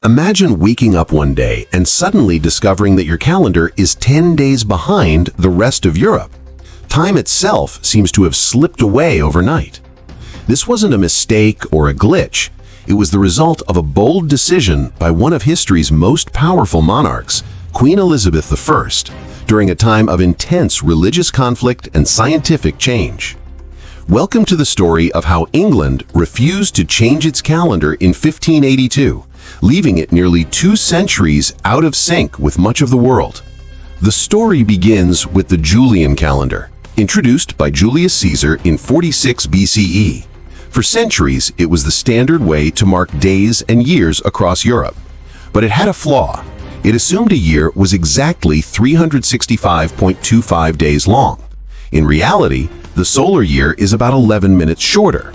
Imagine waking up one day and suddenly discovering that your calendar is 10 days behind the rest of Europe. Time itself seems to have slipped away overnight. This wasn't a mistake or a glitch. It was the result of a bold decision by one of history's most powerful monarchs, Queen Elizabeth I, during a time of intense religious conflict and scientific change. Welcome to the story of how England refused to change its calendar in 1582, leaving it nearly 2 centuries out of sync with much of the world. The story begins with the Julian calendar, introduced by Julius Caesar in 46 BCE. For centuries, it was the standard way to mark days and years across Europe. But it had a flaw. It assumed a year was exactly 365.25 days long. In reality, the solar year is about 11 minutes shorter.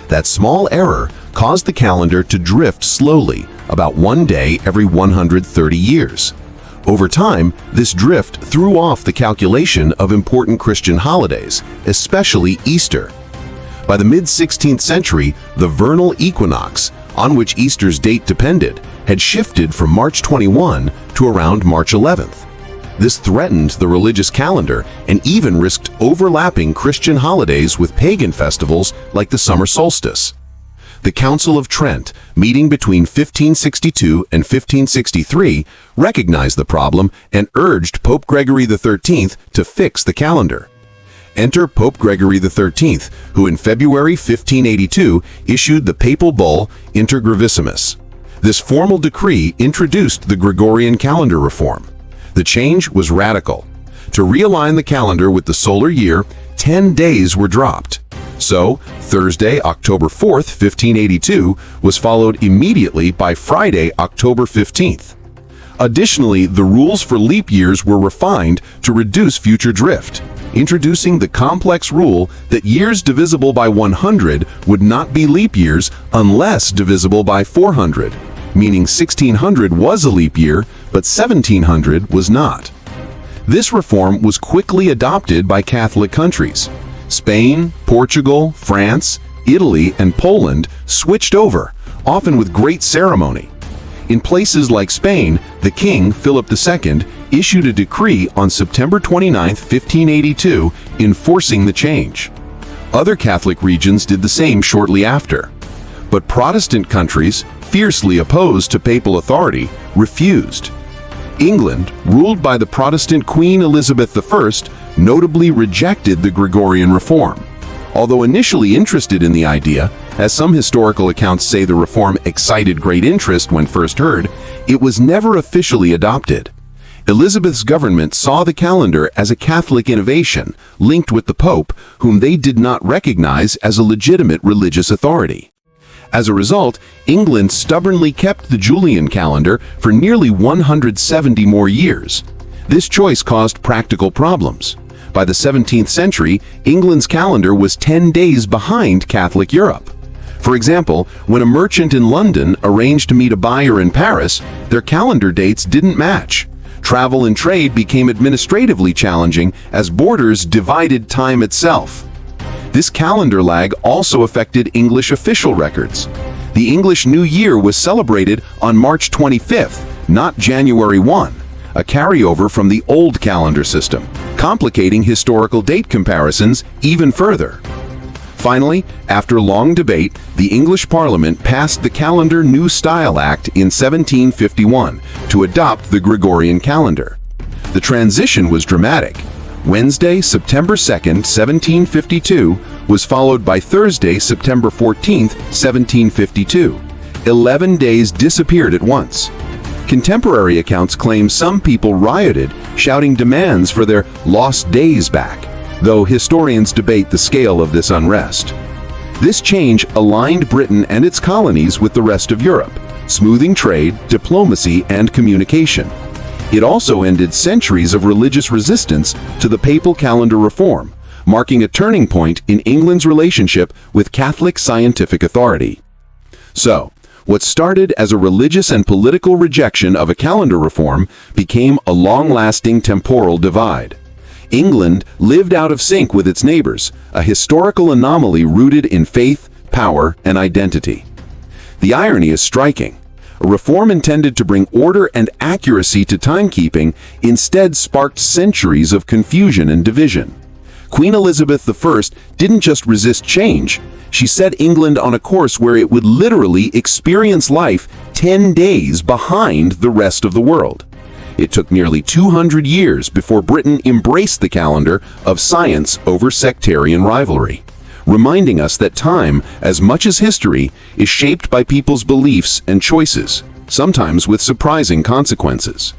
That small error caused the calendar to drift slowly, about 1 day every 130 years. Over time, this drift threw off the calculation of important Christian holidays, especially Easter. By the mid-16th century, the vernal equinox, on which Easter's date depended, had shifted from March 21 to around March 11th. This threatened the religious calendar and even risked overlapping Christian holidays with pagan festivals like the summer solstice. The Council of Trent, meeting between 1562 and 1563, recognized the problem and urged Pope Gregory XIII to fix the calendar. Enter Pope Gregory XIII, who in February 1582 issued the papal bull Inter Gravissimus. This formal decree introduced the Gregorian calendar reform. The change was radical. To realign the calendar with the solar year, 10 days were dropped. So, Thursday, October 4th, 1582, was followed immediately by Friday, October 15th. Additionally, the rules for leap years were refined to reduce future drift, introducing the complex rule that years divisible by 100 would not be leap years unless divisible by 400, meaning 1600 was a leap year, but 1700 was not. This reform was quickly adopted by Catholic countries. Spain, Portugal, France, Italy, and Poland switched over, often with great ceremony. In places like Spain, the king, Philip II, issued a decree on September 29, 1582, enforcing the change. Other Catholic regions did the same shortly after. But Protestant countries, fiercely opposed to papal authority, refused. England, ruled by the Protestant Queen Elizabeth I, notably rejected the Gregorian reform. Although initially interested in the idea, as some historical accounts say the reform excited great interest when first heard, it was never officially adopted. Elizabeth's government saw the calendar as a Catholic innovation linked with the Pope, whom they did not recognize as a legitimate religious authority. As a result, England stubbornly kept the Julian calendar for nearly 170 more years. This choice caused practical problems. By the 17th century, England's calendar was 10 days behind Catholic Europe. For example, when a merchant in London arranged to meet a buyer in Paris, their calendar dates didn't match. Travel and trade became administratively challenging as borders divided time itself. This calendar lag also affected English official records. The English New Year was celebrated on March 25th, not January 1, a carryover from the old calendar system, complicating historical date comparisons even further. Finally, after long debate, the English Parliament passed the Calendar New Style Act in 1751 to adopt the Gregorian calendar. The transition was dramatic. Wednesday, September 2nd, 1752, was followed by Thursday, September 14th, 1752. 11 days disappeared at once. Contemporary accounts claim some people rioted, shouting demands for their lost days back, though historians debate the scale of this unrest. This change aligned Britain and its colonies with the rest of Europe, smoothing trade, diplomacy, and communication. It also ended centuries of religious resistance to the papal calendar reform, marking a turning point in England's relationship with Catholic scientific authority. So, what started as a religious and political rejection of a calendar reform became a long-lasting temporal divide. England lived out of sync with its neighbors, a historical anomaly rooted in faith, power, and identity. The irony is striking. A reform intended to bring order and accuracy to timekeeping instead sparked centuries of confusion and division. Queen Elizabeth I didn't just resist change, she set England on a course where it would literally experience life 10 days behind the rest of the world. It took nearly 200 years before Britain embraced the calendar of science over sectarian rivalry, reminding us that time, as much as history, is shaped by people's beliefs and choices, sometimes with surprising consequences.